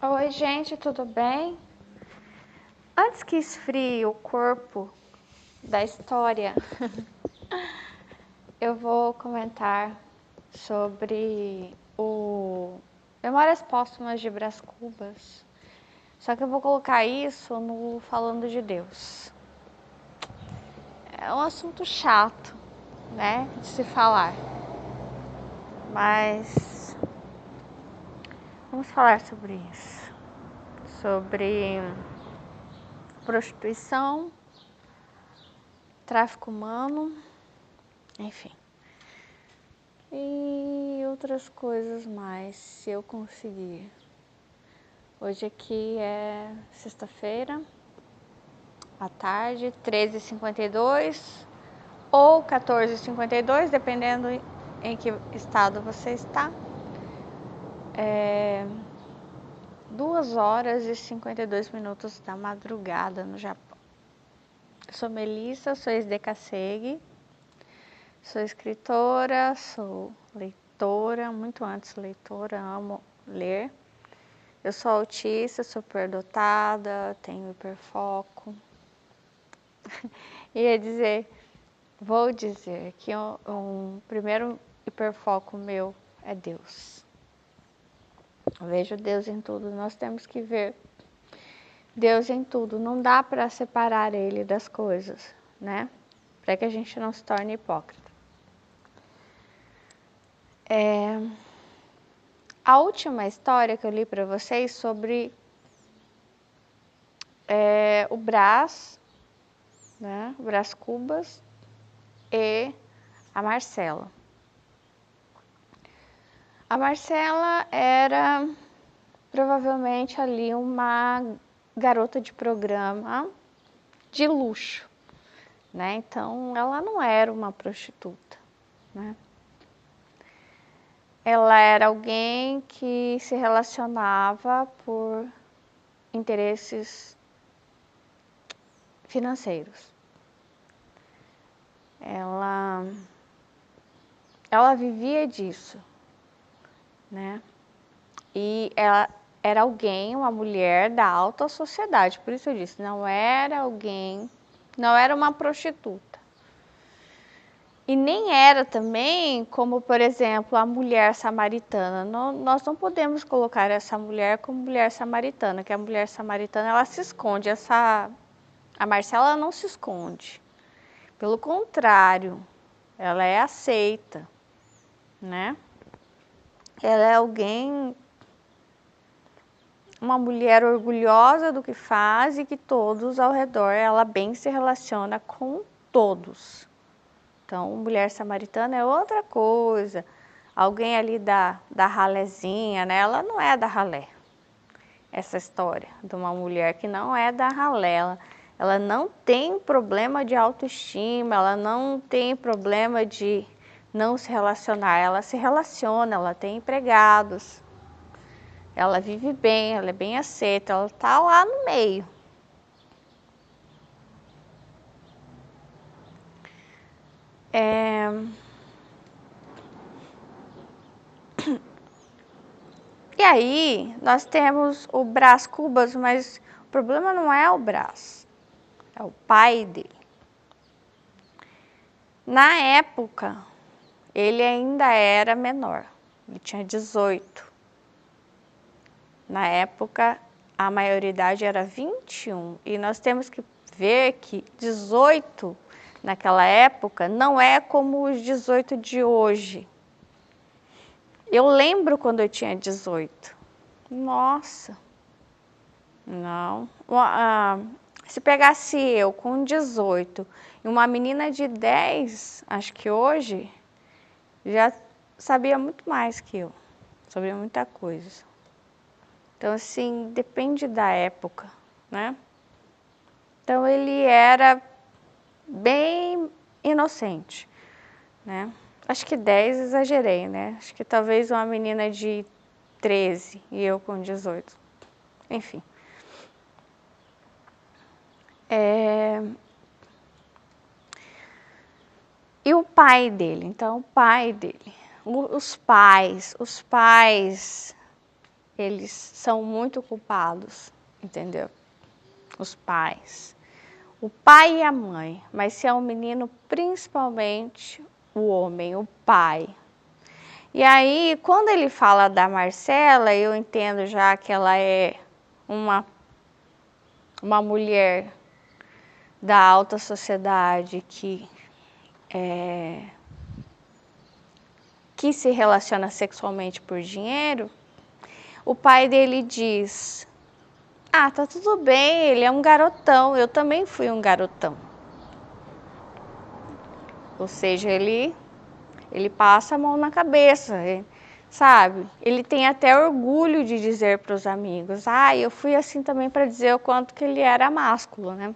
Oi, gente, tudo bem? Antes que esfrie o corpo da história, eu vou comentar sobre o Memórias Póstumas de Brás Cubas. Só que eu vou colocar isso no Falando de Deus. É um assunto chato, né, de se falar. Mas vamos falar sobre isso. Sobre prostituição, tráfico humano, enfim. E outras coisas mais, se eu conseguir. Hoje aqui é sexta-feira, à tarde, 13h52 ou 14h52, dependendo em que estado você está. 2h52 da madrugada no Japão. Eu sou Melissa, sou ex-decassegue, sou escritora, sou leitora, muito antes leitora, amo ler. Eu sou autista, superdotada, tenho hiperfoco. Vou dizer que um primeiro hiperfoco meu é Deus. Eu vejo Deus em tudo, nós temos que ver Deus em tudo. Não dá para separar Ele das coisas, né? Para que a gente não se torne hipócrita. A última história que eu li para vocês sobre o Brás, né? O Brás Cubas e a Marcela. A Marcela era provavelmente ali uma garota de programa de luxo, né? Então ela não era uma prostituta, né? Ela era alguém que se relacionava por interesses financeiros. Ela vivia disso, né? E ela era alguém, uma mulher da alta sociedade, por isso eu disse, não era uma prostituta. E nem era também como, por exemplo, a mulher samaritana. Nós não podemos colocar essa mulher como mulher samaritana, que a mulher samaritana ela se esconde. A Marcela não se esconde. Pelo contrário, ela é aceita, né? Ela é uma mulher orgulhosa do que faz e que todos ao redor, ela bem se relaciona com todos. Então, mulher samaritana é outra coisa. Alguém ali da ralézinha, né? Ela não é da ralé. Essa história de uma mulher que não é da ralé. Ela não tem problema de autoestima, ela não tem problema de não se relacionar. Ela se relaciona, ela tem empregados. Ela vive bem, ela é bem aceita, ela está lá no meio. E aí, nós temos o Brás Cubas, mas o problema não é o Brás, é o pai dele. Na época, ele ainda era menor, ele tinha 18. Na época, a maioridade era 21. E nós temos que ver que 18 naquela época não é como os 18 de hoje. Eu lembro quando eu tinha 18. Nossa, não. Se pegasse eu com 18 e uma menina de 10, acho que hoje, já sabia muito mais que eu. Sabia muita coisa. Então, assim, depende da época, né? Então, ele era bem inocente, né? Acho que 10 exagerei, né? Acho que talvez uma menina de 13 e eu com 18. Enfim. E o pai dele? Então, o pai dele. Os pais eles são muito culpados, entendeu? Os pais. O pai e a mãe, mas se é um menino, principalmente o homem, o pai. E aí, quando ele fala da Marcela, eu entendo já que ela é uma mulher da alta sociedade que se relaciona sexualmente por dinheiro. O pai dele diz: ah, tá tudo bem, ele é um garotão, eu também fui um garotão. Ou seja, ele passa a mão na cabeça, sabe? Ele tem até orgulho de dizer para os amigos: ah, eu fui assim também, para dizer o quanto que ele era másculo, né?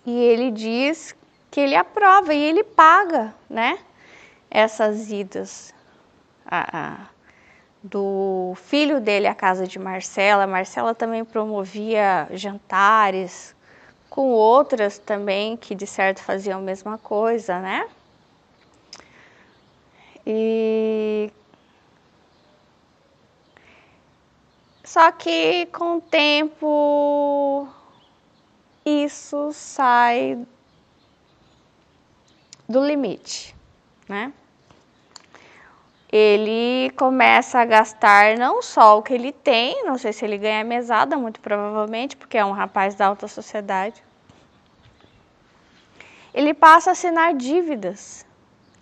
E ele diz que ele aprova e ele paga, né? Essas idas do filho dele à casa de Marcela. Marcela também promovia jantares com outras também que de certo faziam a mesma coisa, né? E só que com o tempo isso sai do limite, né? Ele começa a gastar não só o que ele tem, não sei se ele ganha mesada, muito provavelmente, porque é um rapaz da alta sociedade. Ele passa a assinar dívidas.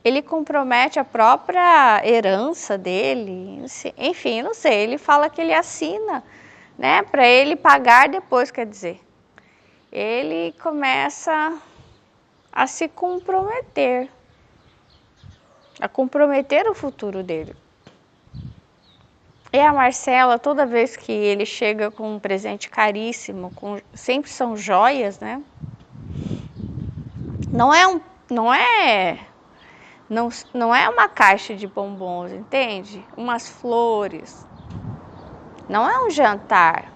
Ele compromete a própria herança dele, enfim, não sei, ele fala que ele assina, né, para ele pagar depois, quer dizer. Ele começa a se comprometer, a comprometer o futuro dele. E a Marcela, toda vez que ele chega com um presente caríssimo, sempre são joias, né? Não é uma caixa de bombons, entende? Umas flores. Não é um jantar.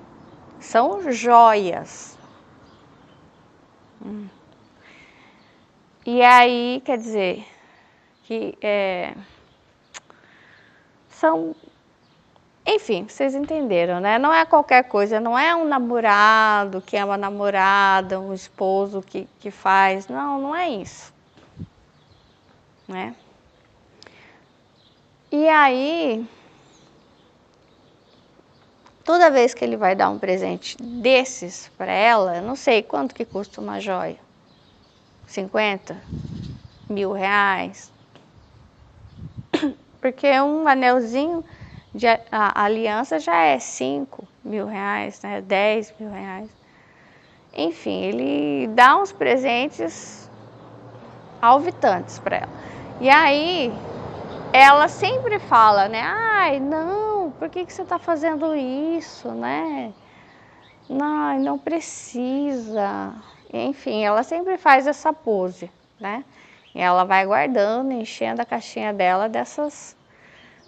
São joias. E aí, quer dizer, que são... Enfim, vocês entenderam, né? Não é qualquer coisa, não é um namorado que é uma namorada, um esposo que faz. Não é isso. Né? E aí, toda vez que ele vai dar um presente desses para ela, eu não sei quanto que custa uma joia. 50 mil reais. Porque um anelzinho de aliança já é 5 mil reais, né? 10 mil reais. Enfim, ele dá uns presentes alvitantes para ela. E aí, ela sempre fala, né? Ai, não, por que você está fazendo isso, né? Não precisa. Enfim, ela sempre faz essa pose, né? E ela vai guardando, enchendo a caixinha dela dessas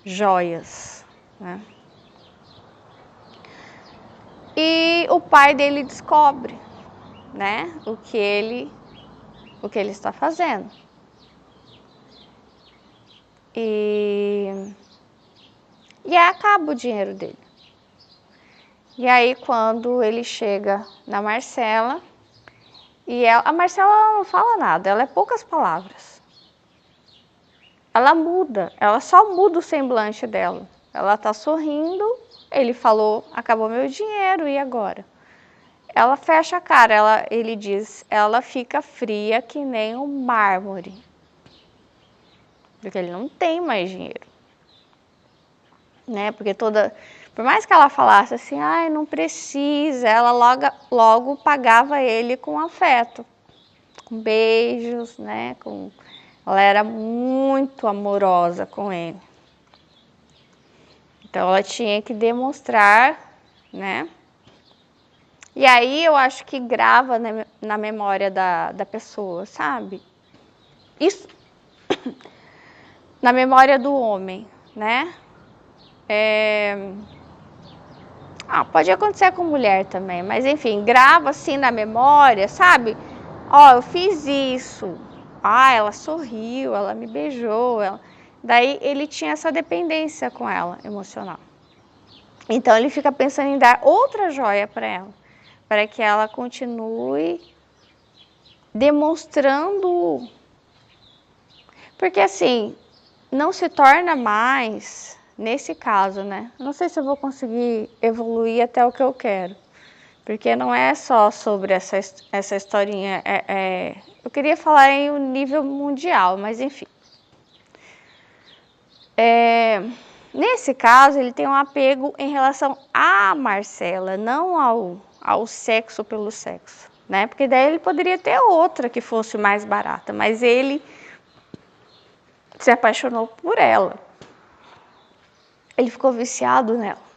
joias, né? E o pai dele descobre, né? O que ele está fazendo. E aí acaba o dinheiro dele. E aí quando ele chega na Marcela, a Marcela não fala nada, ela é poucas palavras. Ela muda, ela só muda o semblante dela. Ela tá sorrindo, ele falou, acabou meu dinheiro, e agora? Ela fecha a cara, ele diz, ela fica fria que nem um mármore. Porque ele não tem mais dinheiro. Né? Porque por mais que ela falasse assim, ai, não precisa, ela logo pagava ele com afeto, com beijos, né? Ela era muito amorosa com ele. Então ela tinha que demonstrar, né? E aí eu acho que grava na memória da pessoa, sabe? Isso na memória do homem, né? Pode acontecer com mulher também, mas enfim, grava assim na memória, sabe? Ó, eu fiz isso. Ela sorriu, ela me beijou. Daí ele tinha essa dependência com ela, emocional. Então ele fica pensando em dar outra joia para ela, para que ela continue demonstrando. Porque assim, não se torna mais, nesse caso, né? Não sei se eu vou conseguir evoluir até o que eu quero. Porque não é só sobre essa historinha. Eu queria falar em um nível mundial, mas enfim. Nesse caso, ele tem um apego em relação à Marcela, não ao sexo pelo sexo, né? Porque daí ele poderia ter outra que fosse mais barata, mas ele se apaixonou por ela. Ele ficou viciado nela.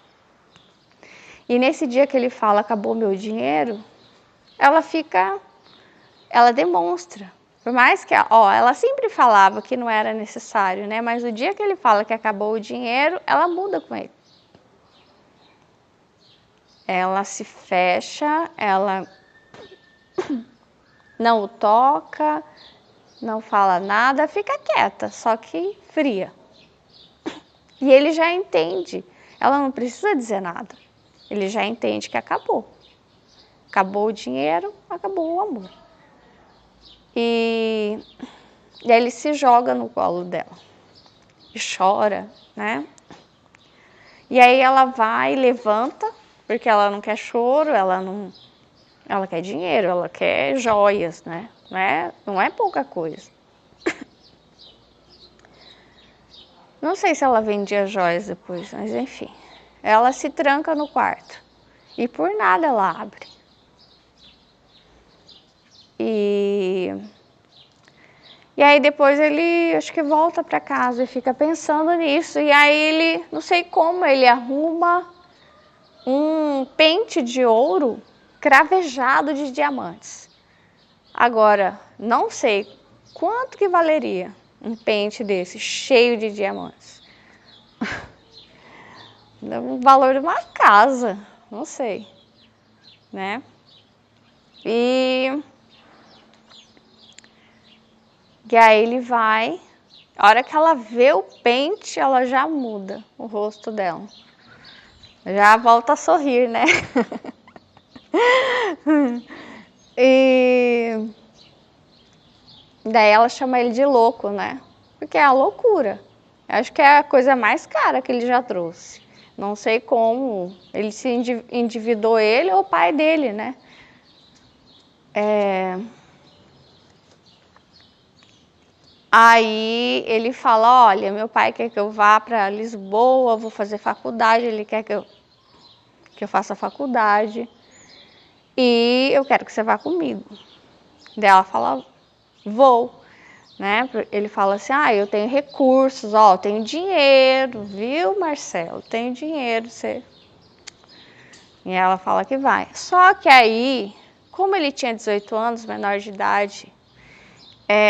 E nesse dia que ele fala, acabou meu dinheiro, ela demonstra. Por mais que, ela sempre falava que não era necessário, né? Mas o dia que ele fala que acabou o dinheiro, ela muda com ele. Ela se fecha, ela não o toca, não fala nada, fica quieta, só que fria. E ele já entende, ela não precisa dizer nada. Ele já entende que acabou. Acabou o dinheiro, acabou o amor. E aí ele se joga no colo dela e chora, né? E aí ela vai, levanta, porque ela não quer choro, ela quer dinheiro, ela quer joias, né? Não é pouca coisa. Não sei se ela vendia joias depois, mas enfim. Ela se tranca no quarto e por nada ela abre. E aí depois ele, acho que volta para casa e fica pensando nisso. E aí ele, não sei como, ele arruma um pente de ouro cravejado de diamantes. Agora, não sei quanto que valeria um pente desse cheio de diamantes. O valor de uma casa, não sei, né? E aí ele vai, a hora que ela vê o pente, ela já muda o rosto dela. Já volta a sorrir, né? E daí ela chama ele de louco, né? Porque é a loucura. Acho que é a coisa mais cara que ele já trouxe. Não sei como ele se endividou, ele ou o pai dele, né? Aí ele fala, olha, meu pai quer que eu vá para Lisboa, vou fazer faculdade, ele quer que eu faça faculdade e eu quero que você vá comigo. Daí ela fala, vou. Né? Ele fala assim, eu tenho recursos, eu tenho dinheiro, viu, Marcelo? Tenho dinheiro, você... E ela fala que vai. Só que aí, como ele tinha 18 anos, menor de idade,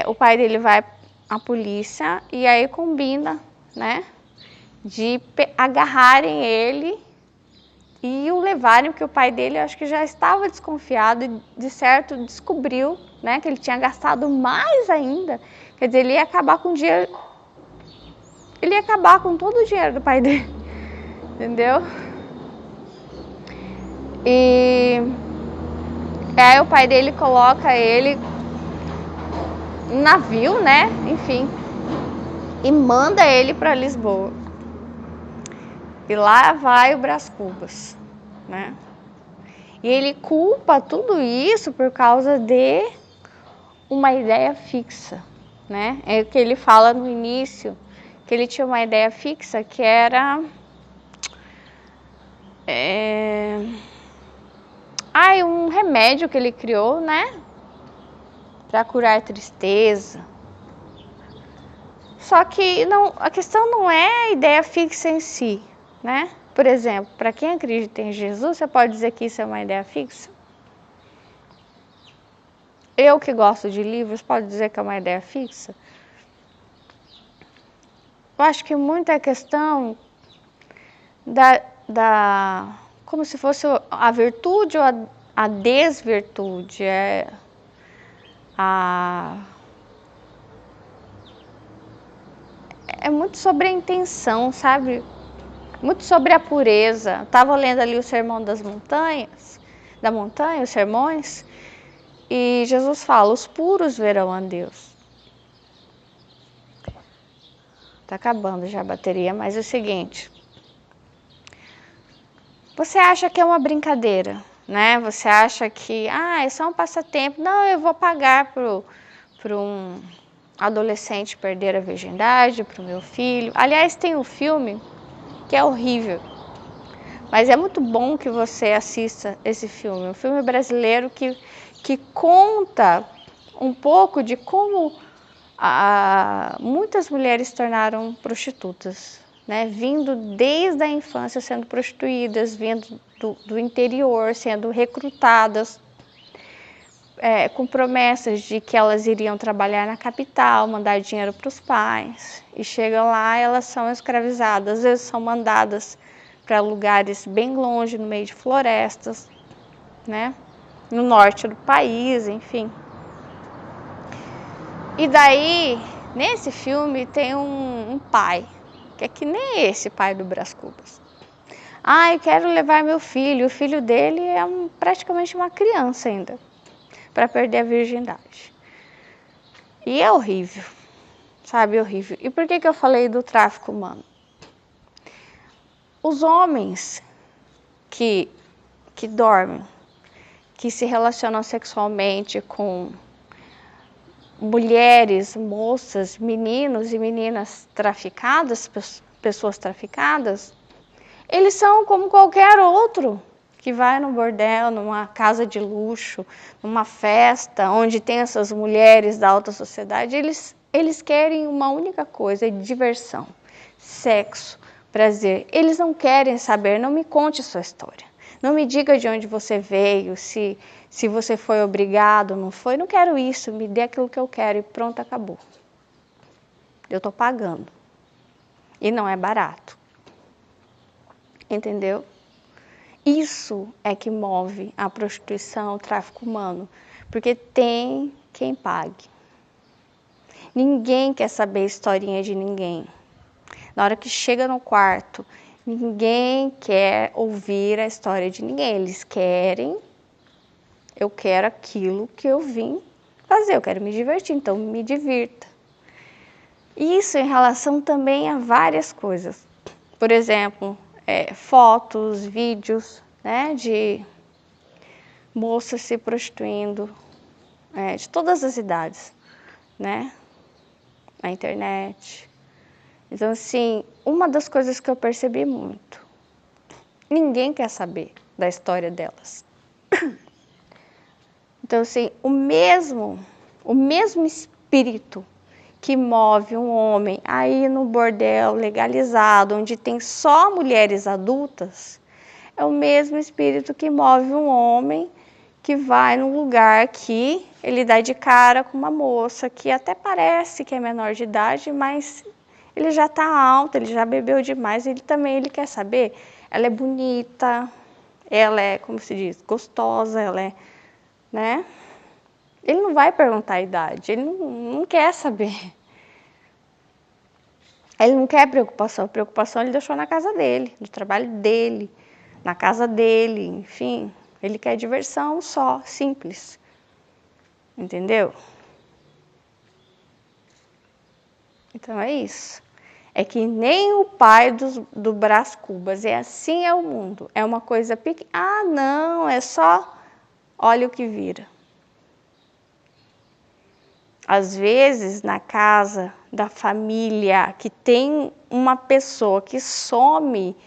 o pai dele vai à polícia e aí combina, né, de agarrarem ele e o levarem, porque o pai dele, acho que já estava desconfiado e, de certo, descobriu, né, que ele tinha gastado mais ainda. Quer dizer, ele ia acabar com o dinheiro, ele ia acabar com todo o dinheiro do pai dele, entendeu? E aí o pai dele coloca ele no navio, né, enfim, e manda ele para Lisboa. E lá vai o Brás Cubas, né? E ele culpa tudo isso por causa de uma ideia fixa, né? É o que ele fala no início, que ele tinha uma ideia fixa que era... um remédio que ele criou, né? Para curar a tristeza. Só que a questão não é a ideia fixa em si, né? Por exemplo, para quem acredita em Jesus, você pode dizer que isso é uma ideia fixa? Eu que gosto de livros, pode dizer que é uma ideia fixa? Eu acho que muito é questão como se fosse a virtude ou a desvirtude, é muito sobre a intenção, sabe? Muito sobre a pureza. Estava lendo ali o Sermão das Montanhas, da montanha, os sermões, e Jesus fala: os puros verão a Deus. Tá acabando já a bateria, mas é o seguinte: você acha que é uma brincadeira, né? Você acha que é só um passatempo. Não, eu vou pagar para um adolescente perder a virgindade, para o meu filho. Aliás, tem um filme que é horrível, mas é muito bom que você assista esse filme. Um filme brasileiro que conta um pouco de como muitas mulheres se tornaram prostitutas, né? Vindo desde a infância sendo prostituídas, vindo do interior, sendo recrutadas, com promessas de que elas iriam trabalhar na capital, mandar dinheiro para os pais, e chegam lá, elas são escravizadas, às vezes são mandadas para lugares bem longe, no meio de florestas, né? No norte do país, enfim. E daí, nesse filme, tem um pai, que é que nem esse pai do Brás Cubas. Eu quero levar meu filho. O filho dele é praticamente uma criança ainda, para perder a virgindade. E é horrível, sabe? Horrível. E por que eu falei do tráfico humano? Os homens que dormem, que se relacionam sexualmente com mulheres, moças, meninos e meninas traficadas, pessoas traficadas, eles são como qualquer outro que vai no bordel, numa casa de luxo, numa festa onde tem essas mulheres da alta sociedade. Eles querem uma única coisa: diversão, sexo, prazer. Eles não querem saber. Não me conte sua história. Não me diga de onde você veio, se você foi obrigado, não foi. Não quero isso. Me dê aquilo que eu quero e pronto, acabou. Eu estou pagando. E não é barato. Entendeu? Isso é que move a prostituição, o tráfico humano, porque tem quem pague. Ninguém quer saber a historinha de ninguém. Na hora que chega no quarto, ninguém quer ouvir a história de ninguém. Eles querem, eu quero aquilo que eu vim fazer, eu quero me divertir, então me divirta. Isso em relação também a várias coisas. Por exemplo, fotos, vídeos, né, de moças se prostituindo, de todas as idades, né, na internet. Então, assim, uma das coisas que eu percebi muito, ninguém quer saber da história delas. Então, assim, o mesmo espírito que move um homem a ir no bordel legalizado, onde tem só mulheres adultas, é o mesmo espírito que move um homem que vai num lugar que ele dá de cara com uma moça que até parece que é menor de idade, mas ele já está alto, ele já bebeu demais, ele quer saber. Ela é bonita, ela é, como se diz, gostosa, ela é, né? Ele não vai perguntar a idade, ele não quer saber. Ele não quer preocupação, a preocupação ele deixou na casa dele, no trabalho dele, na casa dele, enfim. Ele quer diversão só, simples. Entendeu? Então é isso. É que nem o pai do Brás Cubas, assim é o mundo. É uma coisa pequena. Não, é só olha o que vira. Às vezes, na casa da família, que tem uma pessoa que some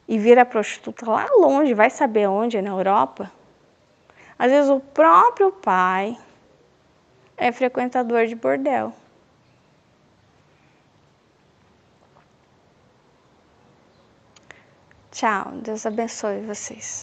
e vira prostituta lá longe, vai saber onde, na Europa. Às vezes o próprio pai é frequentador de bordel. Tchau, Deus abençoe vocês.